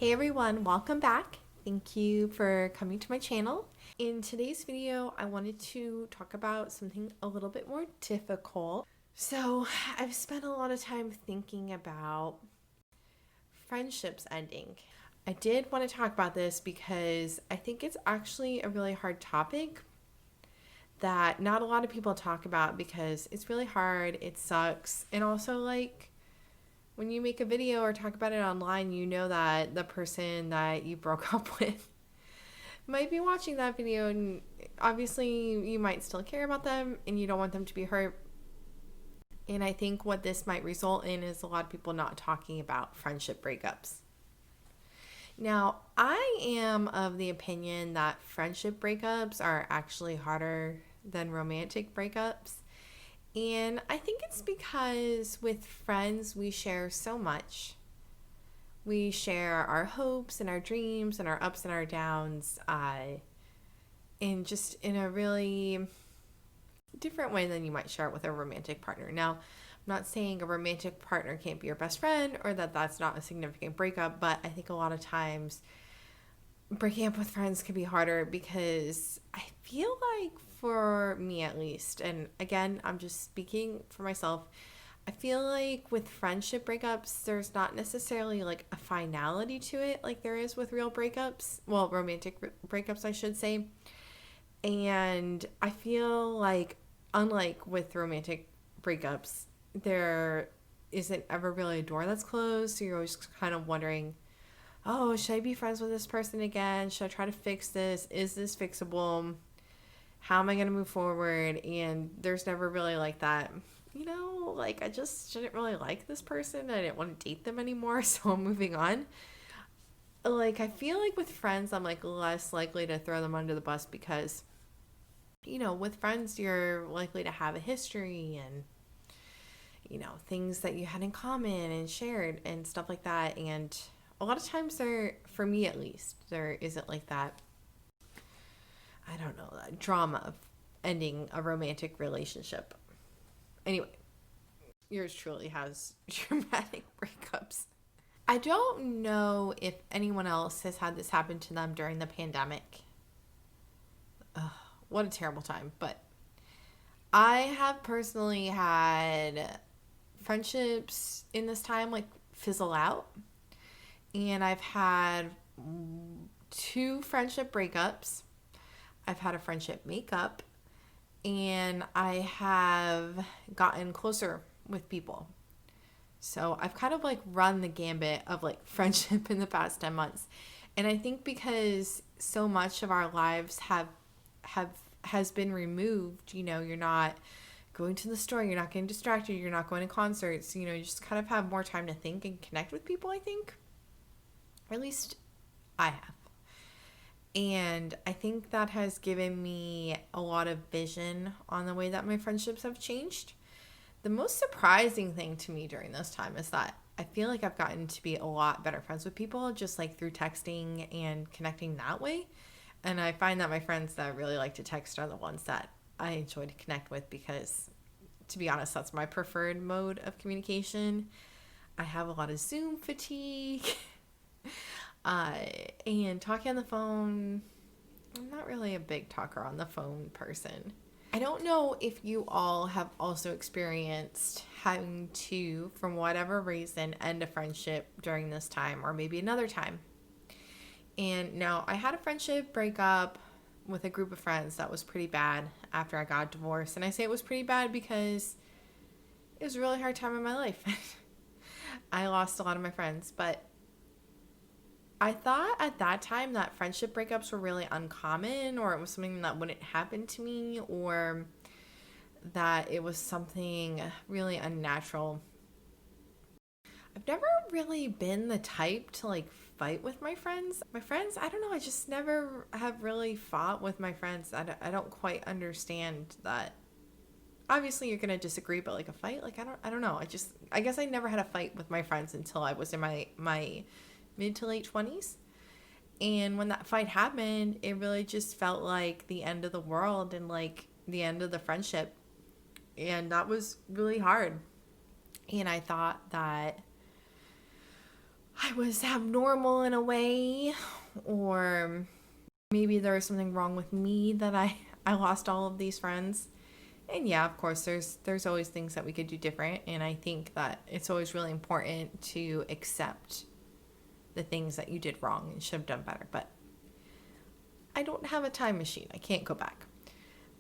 Hey everyone, welcome back. Thank you for coming to my channel. In today's video, I wanted to talk about something a little bit more difficult. So I've spent a lot of time thinking about friendships ending. I did want to talk about this because I think it's actually a really hard topic that not a lot of people talk about because it's really hard, it sucks, and also when you make a video or talk about it online, you know that the person that you broke up with might be watching that video, and obviously you might still care about them and you don't want them to be hurt. And I think what this might result in is a lot of people not talking about friendship breakups. Now, I am of the opinion that friendship breakups are actually harder than romantic breakups. And I think it's because with friends, we share so much. We share our hopes and our dreams and our ups and our downs, in a really different way than you might share it with a romantic partner. Now, I'm not saying a romantic partner can't be your best friend or that that's not a significant breakup, but I think a lot of times breaking up with friends can be harder because I feel like, for me at least, and again, I'm just speaking for myself, I feel like with friendship breakups, there's not necessarily like a finality to it like there is with real breakups. Well, romantic breakups, I should say. And I feel like, unlike with romantic breakups, there isn't ever really a door that's closed. So you're always kind of wondering, oh, should I be friends with this person again? Should I try to fix this? Is this fixable? How am I going to move forward? And there's never really like that, I just didn't really like this person. I didn't want to date them anymore, so I'm moving on. I feel like with friends, I'm less likely to throw them under the bus because, with friends, you're likely to have a history and, things that you had in common and shared and stuff like that. And a lot of times for me at least, there isn't like that, I don't know, that drama of ending a romantic relationship. Anyway, yours truly has dramatic breakups. I don't know if anyone else has had this happen to them during the pandemic. Ugh, what a terrible time. But I have personally had friendships in this time fizzle out. And I've had 2 friendship breakups. I've had a friendship makeup, and I have gotten closer with people. So I've kind of run the gambit of friendship in the past 10 months. And I think because so much of our lives has been removed, you're not going to the store, you're not getting distracted, you're not going to concerts, you just kind of have more time to think and connect with people, I think. Or at least I have. And I think that has given me a lot of vision on the way that my friendships have changed. The most surprising thing to me during this time is that I feel like I've gotten to be a lot better friends with people just through texting and connecting that way. And I find that my friends that really like to text are the ones that I enjoy to connect with because, to be honest, that's my preferred mode of communication. I have a lot of Zoom fatigue. And talking on the phone, I'm not really a big talker on the phone person. I don't know if you all have also experienced having to, from whatever reason, end a friendship during this time or maybe another time. And now I had a friendship breakup with a group of friends that was pretty bad after I got divorced. And I say it was pretty bad because it was a really hard time in my life. I lost a lot of my friends, but I thought at that time that friendship breakups were really uncommon, or it was something that wouldn't happen to me, or that it was something really unnatural. I've never really been the type to fight with my friends. My friends, I don't know, I just never have really fought with my friends. I don't quite understand that. Obviously you're going to disagree, but a fight, I don't know. I guess I never had a fight with my friends until I was in my mid to late 20s. And when that fight happened, it really just felt like the end of the world and the end of the friendship. And that was really hard. And I thought that I was abnormal in a way, or maybe there was something wrong with me that I lost all of these friends. And yeah, of course, there's always things that we could do different, and I think that it's always really important to accept the things that you did wrong and should have done better. But I don't have a time machine. I can't go back.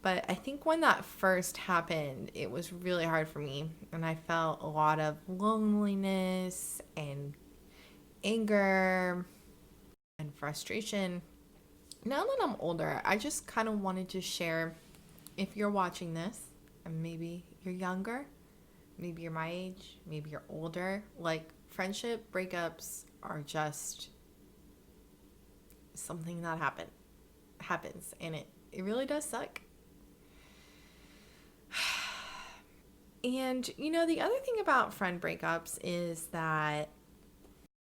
But I think when that first happened, it was really hard for me, and I felt a lot of loneliness and anger and frustration. Now that I'm older, I just kind of wanted to share, if you're watching this and maybe you're younger, maybe you're my age, maybe you're older, like friendship breakups are just something that happens, and it really does suck. And the other thing about friend breakups is that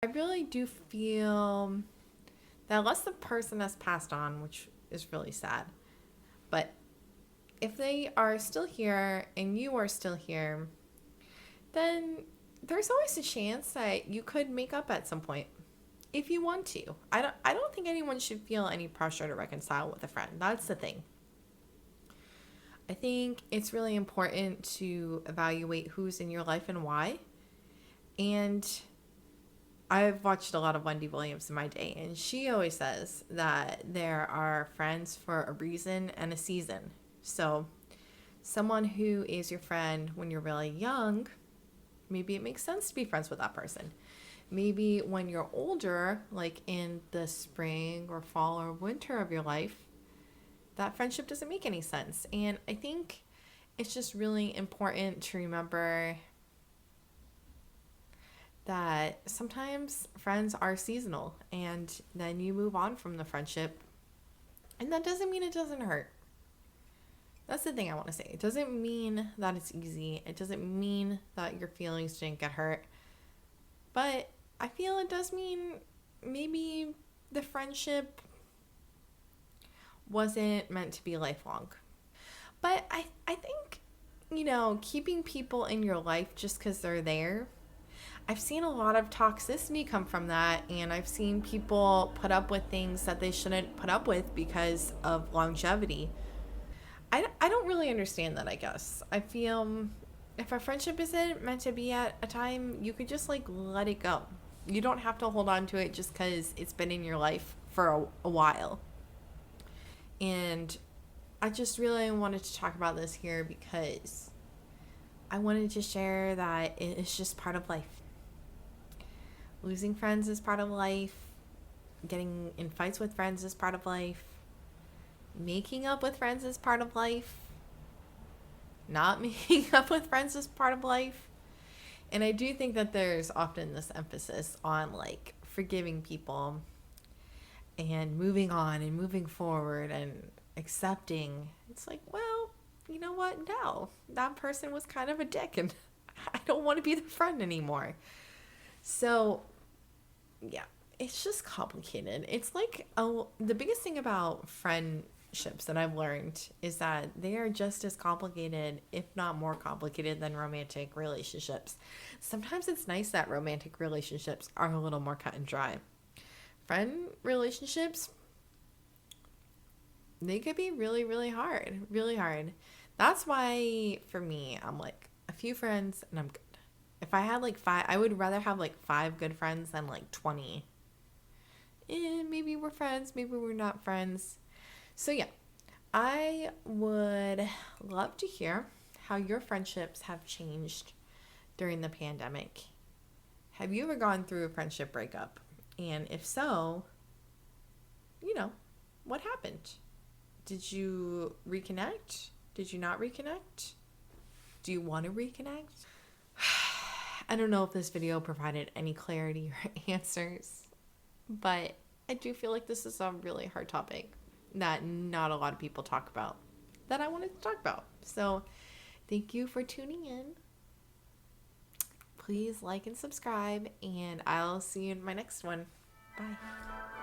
I really do feel that unless the person has passed on, which is really sad, but if they are still here and you are still here, then there's always a chance that you could make up at some point if you want to. I don't think anyone should feel any pressure to reconcile with a friend. That's the thing. I think it's really important to evaluate who's in your life and why. And I've watched a lot of Wendy Williams in my day, and she always says that there are friends for a reason and a season. So someone who is your friend when you're really young, maybe it makes sense to be friends with that person. Maybe when you're older, like in the spring or fall or winter of your life, that friendship doesn't make any sense. And I think it's just really important to remember that sometimes friends are seasonal, and then you move on from the friendship, and that doesn't mean it doesn't hurt. That's the thing I want to say. It doesn't mean that it's easy. It doesn't mean that your feelings didn't get hurt. But I feel it does mean maybe the friendship wasn't meant to be lifelong. But I think, keeping people in your life just because they're there, I've seen a lot of toxicity come from that, and I've seen people put up with things that they shouldn't put up with because of longevity. I don't really understand that, I guess. I feel if a friendship isn't meant to be at a time, you could just let it go. You don't have to hold on to it just because it's been in your life for a while. And I just really wanted to talk about this here because I wanted to share that it's just part of life. Losing friends is part of life. Getting in fights with friends is part of life. Making up with friends is part of life. Not making up with friends is part of life. And I do think that there's often this emphasis on forgiving people and moving on and moving forward and accepting. It's well, you know what? No, that person was kind of a dick and I don't want to be the friend anymore. So yeah, it's just complicated. It's the biggest thing about friendships that I've learned is that they are just as complicated, if not more complicated, than romantic relationships. Sometimes it's nice that romantic relationships are a little more cut and dry. Friend relationships, they could be really, really hard. Really hard. That's why, for me, I'm a few friends and I'm good. If I had 5, I would rather have 5 good friends than 20. Maybe we're friends, maybe we're not friends. So yeah, I would love to hear how your friendships have changed during the pandemic. Have you ever gone through a friendship breakup? And if so, what happened? Did you reconnect? Did you not reconnect? Do you want to reconnect? I don't know if this video provided any clarity or answers, but I do feel like this is a really hard topic that not a lot of people talk about, that I wanted to talk about. So thank you for tuning in. Please like and subscribe, and I'll see you in my next one. Bye.